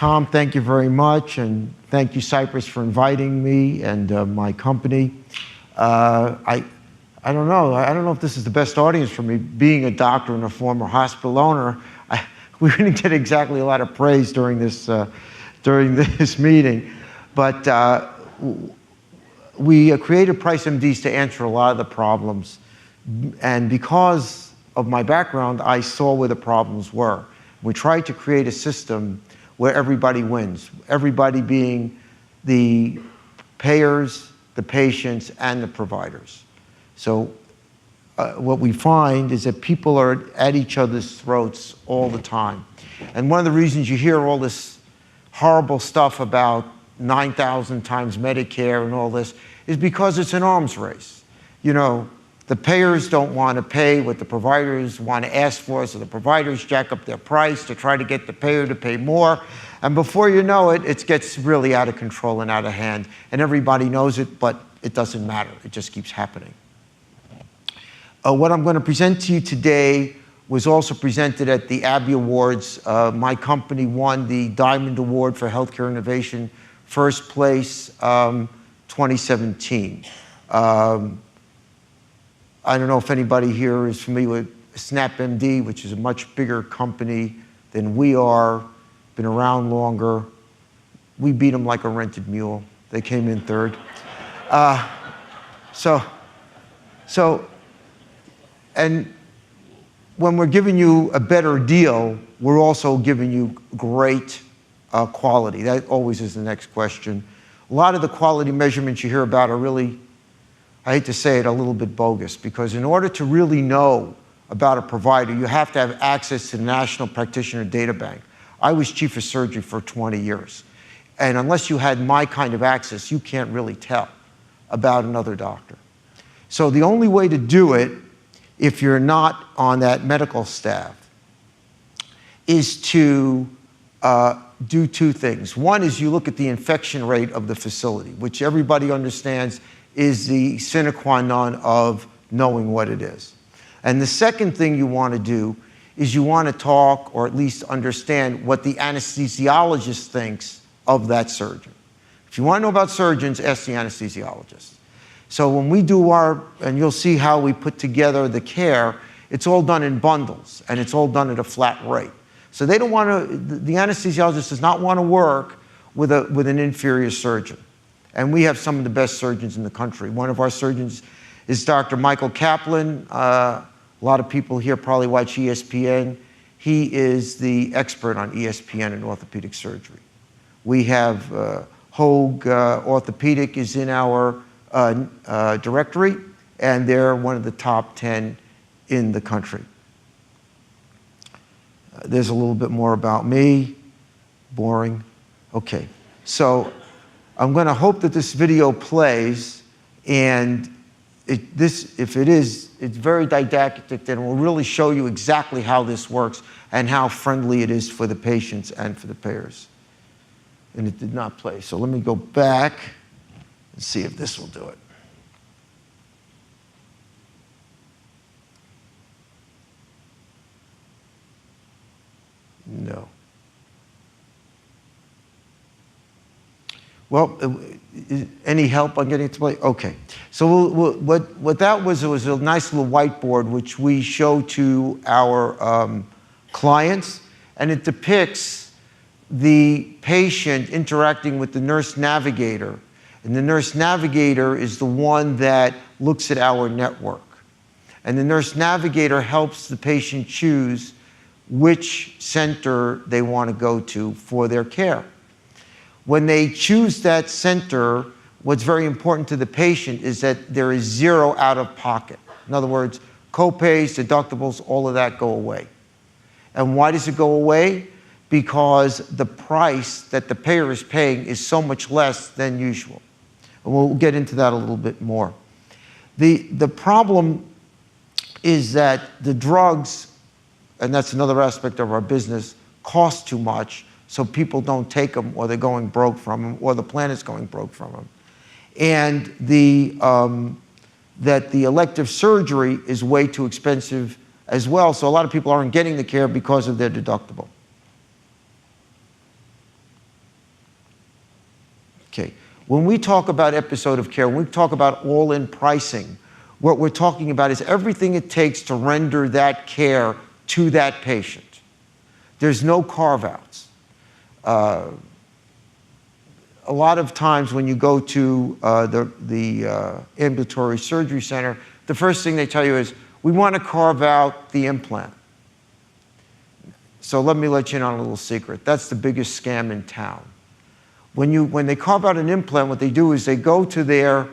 Tom, thank you very much, and thank you, Cypress, for inviting me and my company. I don't know if this is the best audience for me, being a doctor and a former hospital owner. We didn't get exactly a lot of praise during this meeting, but we created Price MDs to answer a lot of the problems, and because of my background, I saw where the problems were. We tried to create a system where everybody wins, everybody being the payers, the patients, and the providers. So what we find is that people are at each other's throats all the time. And one of the reasons you hear all this horrible stuff about 9,000 times Medicare and all this is because it's an arms race. You know, the payers don't want to pay what the providers want to ask for, so the providers jack up their price to try to get the payer to pay more. And before you know it, it gets really out of control and out of hand. And everybody knows it, but it doesn't matter. It just keeps happening. What I'm going to present to you today was also presented at the Abbey Awards. My company won the Diamond Award for Healthcare Innovation, first place, 2017. I don't know if anybody here is familiar with SnapMD, which is a much bigger company than we are, been around longer. We beat them like a rented mule. They came in third. And when we're giving you a better deal, we're also giving you great quality. That always is the next question. A lot of the quality measurements you hear about are really, I hate to say it, a little bit bogus, because in order to really know about a provider, you have to have access to the National Practitioner Data Bank. I was chief of surgery for 20 years. And unless you had my kind of access, you can't really tell about another doctor. So the only way to do it, if you're not on that medical staff, is to do two things. One is you look at the infection rate of the facility, which everybody understands is the sine qua non of knowing what it is. And the second thing you want to do is you want to talk, or at least understand, what the anesthesiologist thinks of that surgeon. If you want to know about surgeons, ask the anesthesiologist. So when we do and you'll see how we put together the care, it's all done in bundles, and it's all done at a flat rate. So they don't want to, the anesthesiologist does not want to work with an inferior surgeon. And we have some of the best surgeons in the country. One of our surgeons is Dr. Michael Kaplan. A lot of people here probably watch ESPN. He is the expert on ESPN and orthopedic surgery. We have Hoag Orthopedic is in our directory, and they're one of the top 10 in the country. There's a little bit more about me. Boring. Okay, so I'm going to hope that this video plays, and if it is, it's very didactic, and will really show you exactly how this works and how friendly it is for the patients and for the payers. And it did not play, so let me go back and see if this will do it. No. Well, any help on getting it to play? Okay. So what that was, it was a nice little whiteboard which we show to our clients, and it depicts the patient interacting with the nurse navigator. And the nurse navigator is the one that looks at our network. And the nurse navigator helps the patient choose which center they want to go to for their care. When they choose that center, what's very important to the patient is that there is zero out of pocket. In other words, co-pays, deductibles, all of that go away. And why does it go away? Because the price that the payer is paying is so much less than usual. And we'll get into that a little bit more. The problem is that the drugs, and that's another aspect of our business, cost too much, so people don't take them, or they're going broke from them, or the plan is going broke from them. And that the elective surgery is way too expensive as well, so a lot of people aren't getting the care because of their deductible. When we talk about episode of care, when we talk about all-in pricing, what we're talking about is everything it takes to render that care to that patient. There's no carve-outs. A lot of times when you go to the ambulatory surgery center, the first thing they tell you is, we want to carve out the implant. So let me let you in on a little secret. That's the biggest scam in town. When they carve out an implant, what they do is they go to their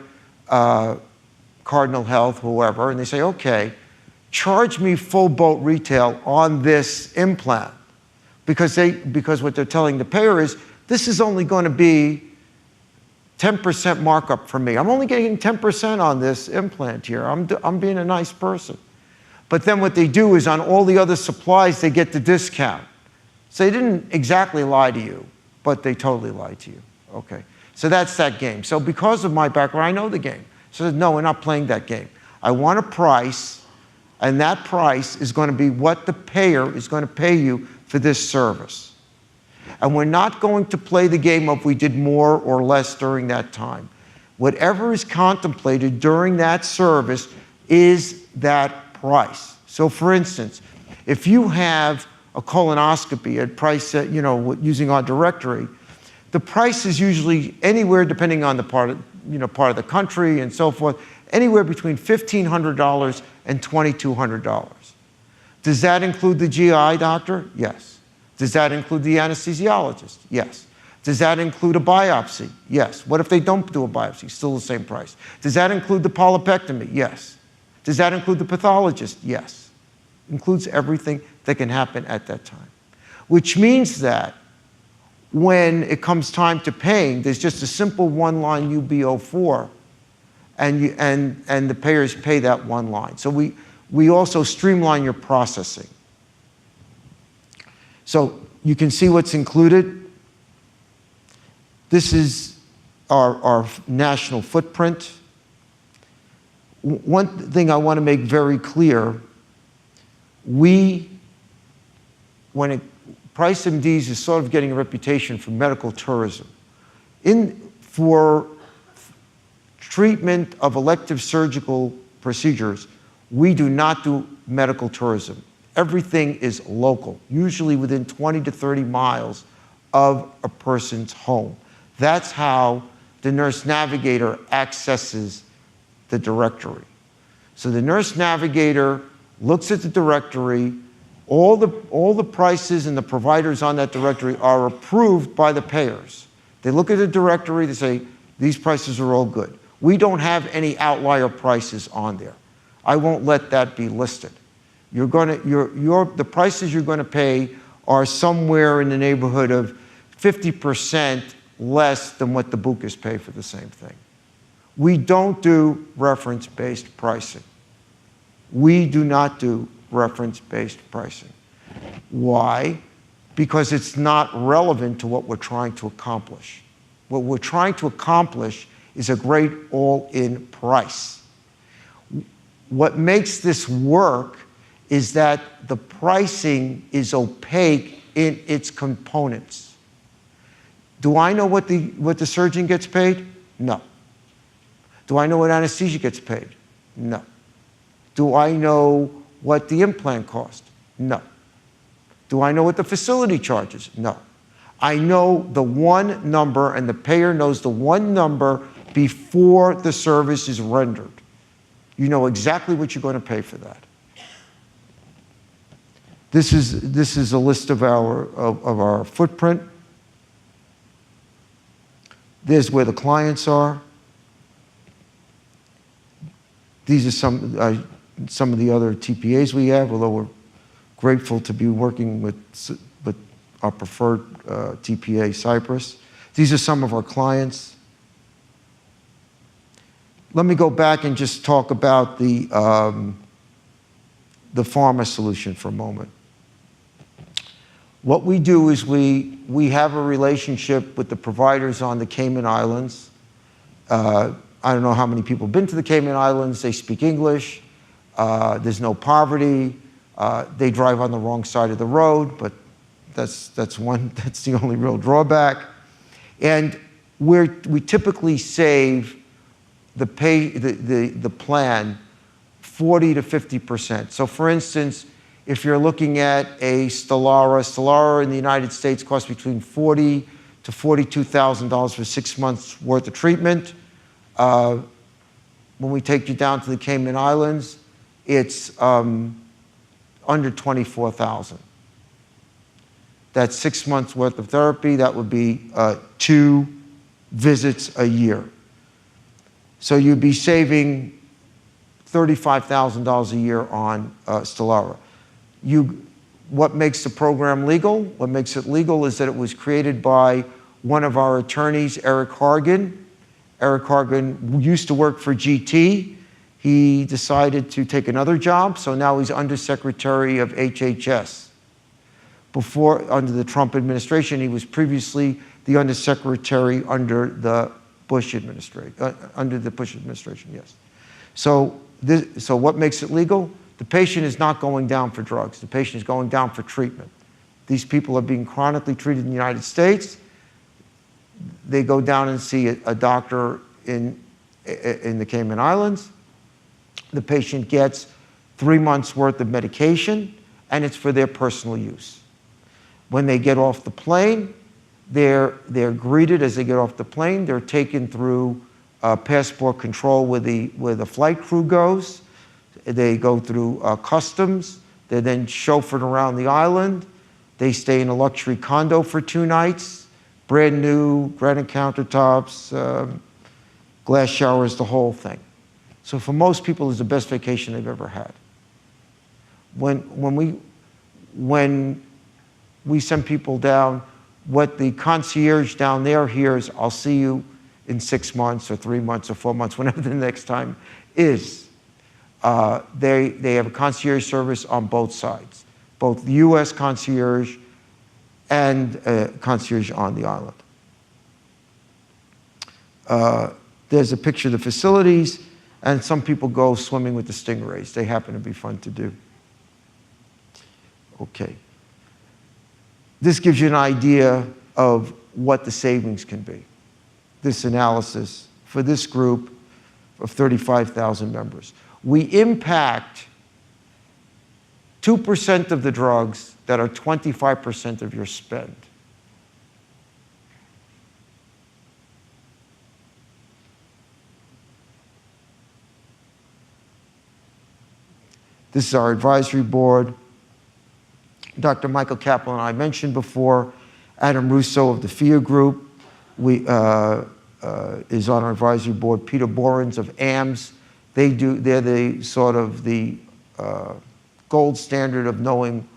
Cardinal Health, whoever, and they say, okay, charge me full boat retail on this implant. Because what they're telling the payer is, this is only going to be 10% markup for me. I'm only getting 10% on this implant here. I'm being a nice person. But then what they do is on all the other supplies, they get the discount. So they didn't exactly lie to you, but they totally lied to you. Okay, so that's that game. So because of my background, I know the game. So no, we're not playing that game. I want a price, and that price is going to be what the payer is going to pay you for this service. And we're not going to play the game of we did more or less during that time. Whatever is contemplated during that service is that price. So for instance, if you have a colonoscopy at price, using our directory, the price is usually anywhere, depending on the part of the country and so forth, anywhere between $1,500 and $2,200. Does that include the GI doctor? Yes. Does that include the anesthesiologist? Yes. Does that include a biopsy? Yes. What if they don't do a biopsy? Still the same price. Does that include the polypectomy? Yes. Does that include the pathologist? Yes. Includes everything that can happen at that time. Which means that when it comes time to paying, there's just a simple one-line UB04, and the payers pay that one line. So we also streamline your processing. So you can see what's included. This is our national footprint. One thing I want to make very clear, Price MDs is sort of getting a reputation for medical tourism. For treatment of elective surgical procedures, we do not do medical tourism. Everything is local, usually within 20 to 30 miles of a person's home. That's how the nurse navigator accesses the directory. So the nurse navigator looks at the directory. All the prices and the providers on that directory are approved by the payers. They look at the directory, they say, these prices are all good. We don't have any outlier prices on there. I won't let that be listed. The prices you're going to pay are somewhere in the neighborhood of 50% less than what the bookers pay for the same thing. We don't do reference-based pricing. We do not do reference-based pricing. Why? Because it's not relevant to what we're trying to accomplish. What we're trying to accomplish is a great all-in price. What makes this work is that the pricing is opaque in its components. Do I know what the surgeon gets paid? No. Do I know what anesthesia gets paid? No. Do I know what the implant cost? No. Do I know what the facility charges? No. I know the one number, and the payer knows the one number before the service is rendered. You know exactly what you're going to pay for that. This is a list of our footprint. There's where the clients are. These are some of the other TPAs we have, although we're grateful to be working with our preferred TPA, Cypress. These are some of our clients. Let me go back and just talk about the pharma solution for a moment. What we do is we have a relationship with the providers on the Cayman Islands. I don't know how many people have been to the Cayman Islands. They speak English. There's no poverty. They drive on the wrong side of the road, but that's the only real drawback. And we typically save the plan 40 to 50%. So for instance, if you're looking at a Stelara in the United States costs between $40,000 to $42,000 for 6 months worth of treatment. When we take you down to the Cayman Islands, it's under $24,000. That's 6 months worth of therapy. That would be 2 visits a year. So you'd be saving $35,000 a year on Stelara. What makes the program legal? What makes it legal is that it was created by one of our attorneys, Eric Hargan. Eric Hargan used to work for GT. He decided to take another job, so now he's Undersecretary of HHS. Before, under the Trump administration, he was previously the Undersecretary under the Bush administration. Yes. So what makes it legal? The patient is not going down for drugs. The patient is going down for treatment. These people are being chronically treated in the United States. They go down and see a doctor in the Cayman Islands. The patient gets 3 months worth of medication, and it's for their personal use. When they get off the plane, they're greeted as they get off the plane. They're taken through passport control where the flight crew goes. They go through customs. They're then chauffeured around the island. They stay in a luxury condo for 2 nights, brand new, granite countertops, glass showers, the whole thing. So for most people, it's the best vacation they've ever had. When we send people down, what the concierge down there hears, I'll see you in 6 months or 3 months or 4 months, whenever the next time is. They have a concierge service on both sides, both the U.S. concierge and concierge on the island. There's a picture of the facilities, and some people go swimming with the stingrays. They happen to be fun to do. Okay. This gives you an idea of what the savings can be. This analysis for this group of 35,000 members. We impact 2% of the drugs that are 25% of your spend. This is our advisory board. Dr. Michael Kaplan, I mentioned before. Adam Russo of the FIA Group is on our advisory board. Peter Borens of AMS. They're the sort of the gold standard of knowing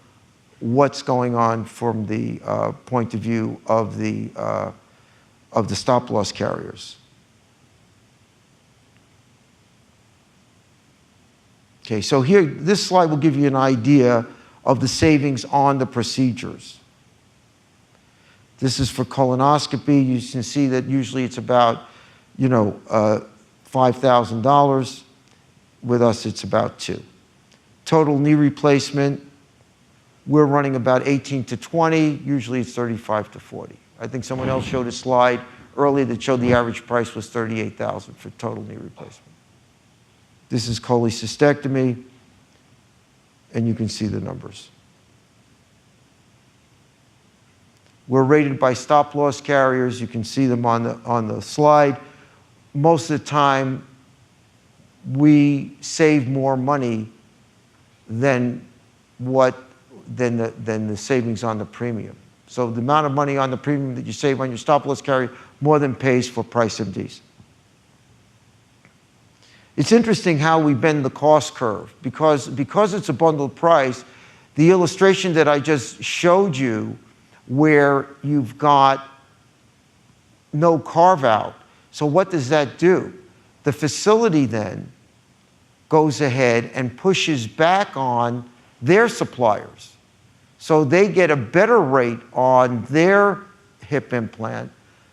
what's going on from the point of view of the stop-loss carriers. Okay, so here, this slide will give you an idea of the savings on the procedures. This is for colonoscopy. You can see that usually it's about, $5,000. With us, it's about $2,000. Total knee replacement, we're running about 18 to 20. Usually it's 35 to 40. I think someone else showed a slide earlier that showed the average price was $38,000 for total knee replacement. This is cholecystectomy, and you can see the numbers. We're rated by stop-loss carriers. You can see them on the slide. Most of the time, we save more money than the savings on the premium. So the amount of money on the premium that you save on your stop-loss carrier more than pays for price MDs. It's interesting how we bend the cost curve because it's a bundled price. The illustration that I just showed you where you've got no carve-out. So what does that do? The facility then goes ahead and pushes back on their suppliers. So they get a better rate on their hip implant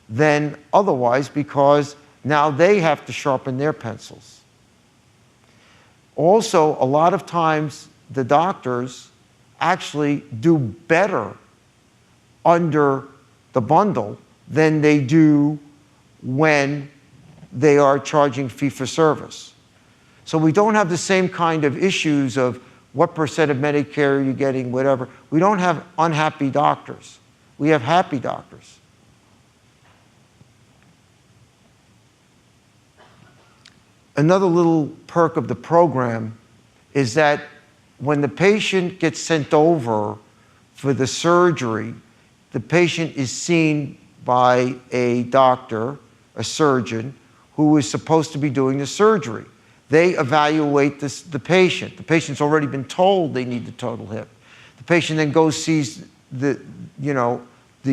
than otherwise because now they have to sharpen their pencils. Also, a lot of times the doctors actually do better under the bundle than they do when they are charging fee-for-service. So we don't have the same kind of issues of what percent of Medicare are you getting, whatever. We don't have unhappy doctors. We have happy doctors. Another little perk of the program is that when the patient gets sent over for the surgery, the patient is seen by a doctor, a surgeon, who is supposed to be doing the surgery. They evaluate the patient. The patient's already been told they need the total hip. The patient then goes, sees the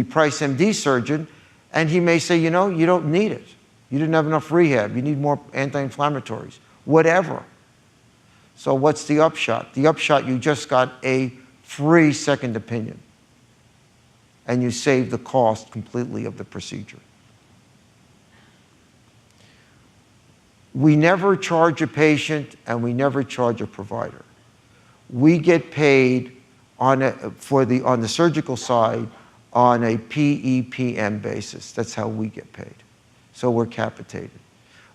Price MD surgeon, and he may say, you don't need it. You didn't have enough rehab. You need more anti-inflammatories, whatever. So what's the upshot? The upshot, you just got a free second opinion, and you save the cost completely of the procedure. We never charge a patient, and we never charge a provider. We get paid on the surgical side on a PEPM basis. That's how we get paid. So we're capitated.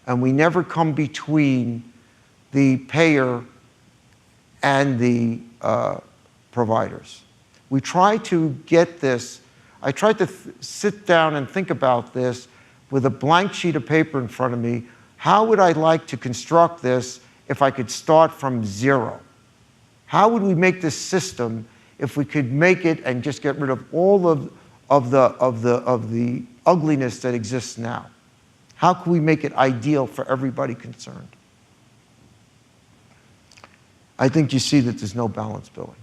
And we never come between the payer and the providers. We try to get this. I tried to sit down and think about this with a blank sheet of paper in front of me. How would I like to construct this if I could start from zero? How would we make this system if we could make it and just get rid of all of the ugliness that exists now? How can we make it ideal for everybody concerned? I think you see that there's no balance billing.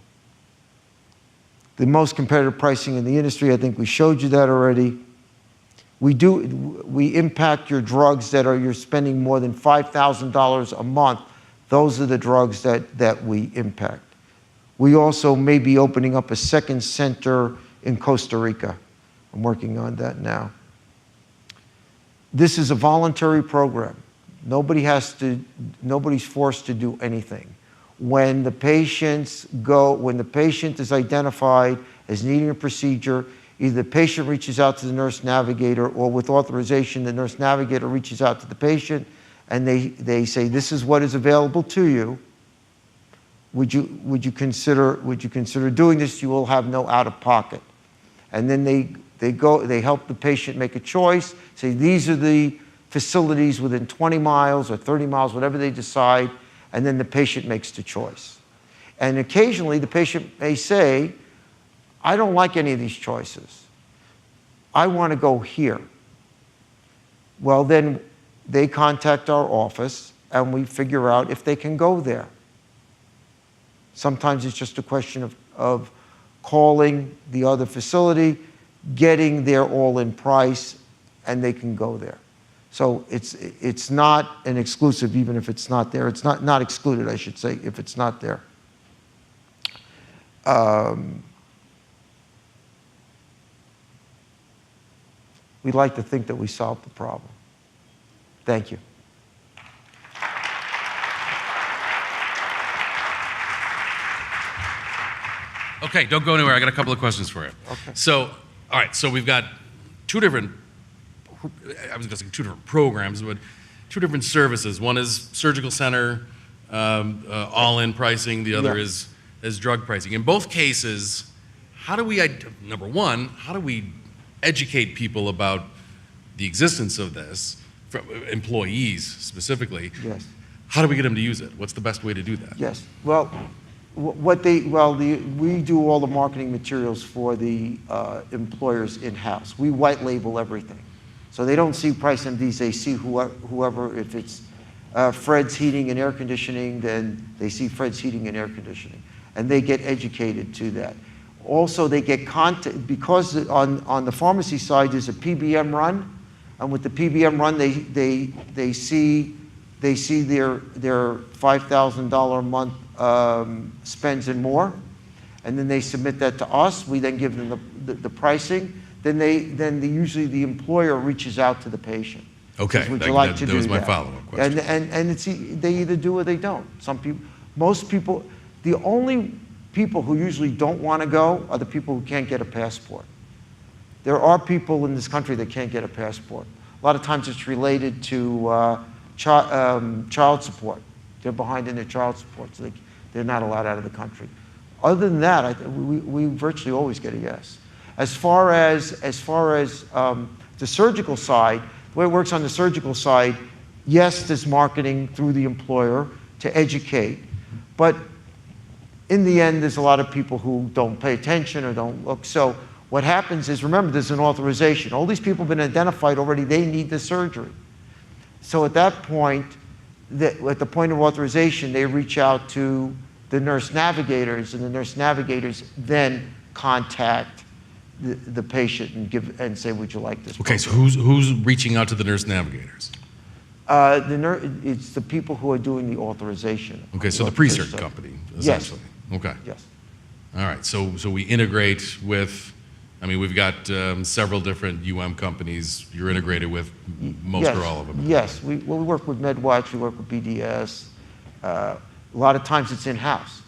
The most competitive pricing in the industry, I think we showed you that already. We impact your drugs that you're spending more than $5,000 a month. Those are the drugs that we impact. We also may be opening up a second center in Costa Rica. I'm working on that now. This is a voluntary program. Nobody's forced to do anything. When the patient is identified as needing a procedure, either the patient reaches out to the nurse navigator, or with authorization, the nurse navigator reaches out to the patient, and they say, this is what is available to you. Would you consider doing this? You will have no out-of-pocket. And then they help the patient make a choice, say these are the facilities within 20 miles or 30 miles, whatever they decide, and then the patient makes the choice. And occasionally the patient may say, I don't like any of these choices. I want to go here. Well, then they contact our office and we figure out if they can go there. Sometimes it's just a question of calling the other facility, getting their all-in price, and they can go there. So it's not an exclusive even if it's not there. It's not excluded, I should say, if it's not there. We'd like to think that we solved the problem. Thank you. Okay, don't go anywhere. I got a couple of questions for you. Okay. So, all right, so we've got two different programs, but two different services. One is surgical center, all-in pricing. The other is drug pricing. In both cases, number one, how do we educate people about the existence of this, for employees specifically? Yes. How do we get them to use it? What's the best way to do that? Yes. Well, we do all the marketing materials for the employers in-house. We white label everything. So they don't see Price MDs, they see whoever, if it's Fred's Heating and Air Conditioning, then they see Fred's Heating and Air Conditioning. And they get educated to that. Also, they get content, because on the pharmacy side there's a PBM run, and with the PBM run they see their $5,000 a month spends and more, and then they submit that to us. We then give them the pricing. Then usually the employer reaches out to the patient. Okay, Would you like to do that? That was my follow-up question. And they either do or they don't. Most people, the only people who usually don't want to go are the people who can't get a passport. There are people in this country that can't get a passport. A lot of times it's related to child support. They're behind in their child support, so they're not allowed out of the country. Other than that, we virtually always get a yes. As far as the surgical side, the way it works on the surgical side, yes, there's marketing through the employer to educate, but in the end, there's a lot of people who don't pay attention or don't look. So what happens is, remember, there's an authorization. All these people have been identified already, they need the surgery. So at that point, at the point of authorization, they reach out to the nurse navigators, and the nurse navigators then contact the patient and say, would you like this? Okay, so who's reaching out to the nurse navigators? It's the people who are doing the authorization. Okay, so the pre-cert company, essentially. Yes. Okay. Yes. All right, so we integrate with, I mean, we've got several different companies. You're integrated with most or all of them. Yes, we work with MedWatch, we work with BDS. A lot of times it's in-house.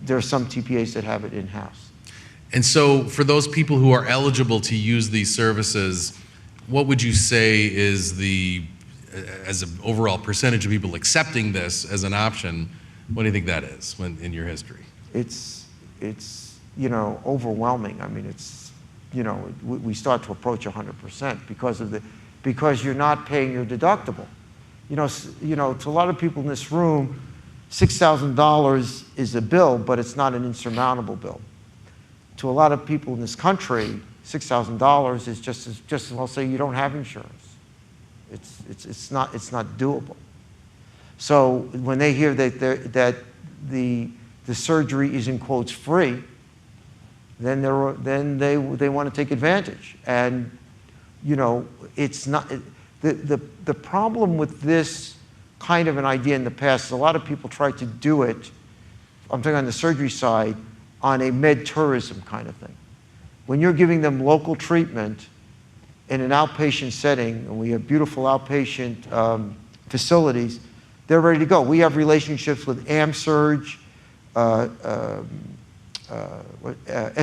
There are some TPAs that have it in-house. And so for those people who are eligible to use these services, what would you say is as an overall percentage of people accepting this as an option, what do you think that is in your history? It's overwhelming. I mean, we start to approach 100% because you're not paying your deductible. To a lot of people in this room, $6,000 is a bill, but it's not an insurmountable bill. To a lot of people in this country, $6,000 is just as well say you don't have insurance. It's not doable. So when they hear that the surgery is in quotes free, then they want to take advantage. And it's not the problem with this kind of an idea in the past is a lot of people try to do it. I'm talking on the surgery side, on a med tourism kind of thing. When you're giving them local treatment in an outpatient setting, and we have beautiful outpatient facilities, they're ready to go. We have relationships with AmSurg,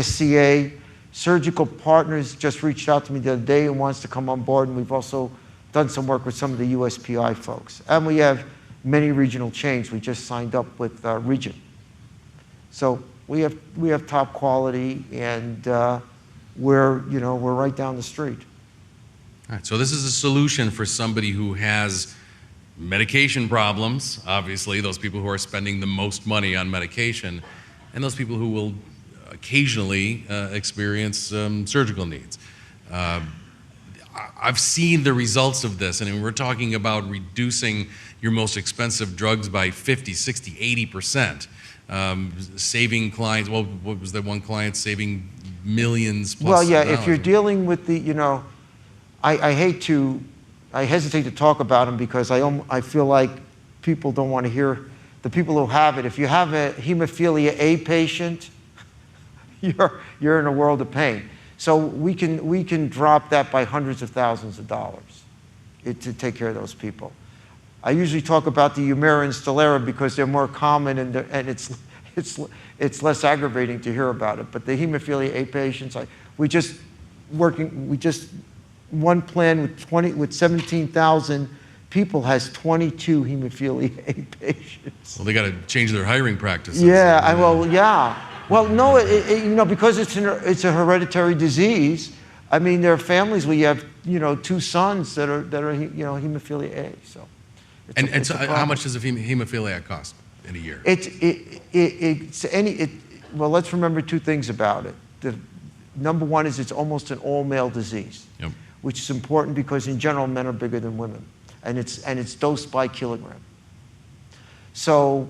SCA. Surgical Partners just reached out to me the other day and wants to come on board, and we've also done some work with some of the USPI folks. And we have many regional chains. We just signed up with Regent. So we have top quality, and we're right down the street. All right, so this is a solution for somebody who has medication problems, obviously, those people who are spending the most money on medication, and those people who will occasionally experience surgical needs. I've seen the results of this, and we're talking about reducing your most expensive drugs by 50, 60, 80%. Saving clients, what was that one client saving millions plus? Well, yeah, if you're dealing with the, I hesitate to talk about them because I feel like people don't want to hear, the people who have it. If you have a hemophilia A patient, you're in a world of pain. So we can drop that by hundreds of thousands of dollars to take care of those people. I usually talk about the Humira and Stelara because they're more common and it's less aggravating to hear about it. But the hemophilia A patients, one plan with 17,000 people has 22 hemophilia A patients. Well, they got to change their hiring practices. Yeah, yeah. Well, no, because it's a hereditary disease. I mean, there are families where you have, 2 sons that are hemophilia A. So, so how much does a hemophiliac cost in a year? Well, let's remember 2 things about it. Number one is it's almost an all-male disease, yep, which is important because in general men are bigger than women, and it's dosed by kilogram. So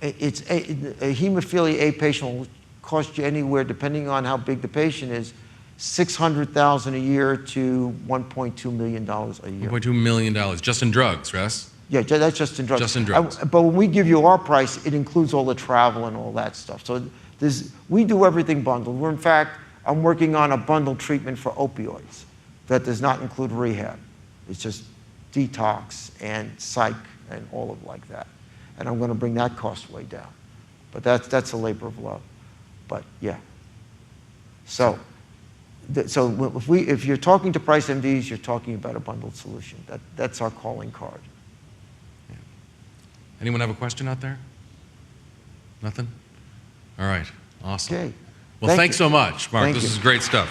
a hemophilia A patient will cost you anywhere, depending on how big the patient is, $600,000 a year to $1.2 million a year. $1.2 million just in drugs, yes? Yeah, that's just in drugs. Just in drugs. But when we give you our price, it includes all the travel and all that stuff. So we do everything bundled. In fact, I'm working on a bundled treatment for opioids that does not include rehab. It's just detox and psych and all of like that. And I'm going to bring that cost way down. But that's a labor of love. But yeah. So So if you're talking to price MDs, you're talking about a bundled solution. That's our calling card. Anyone have a question out there? Nothing? All right, awesome. Okay. Well, thanks so much, Mark. Thank This you. is great stuff.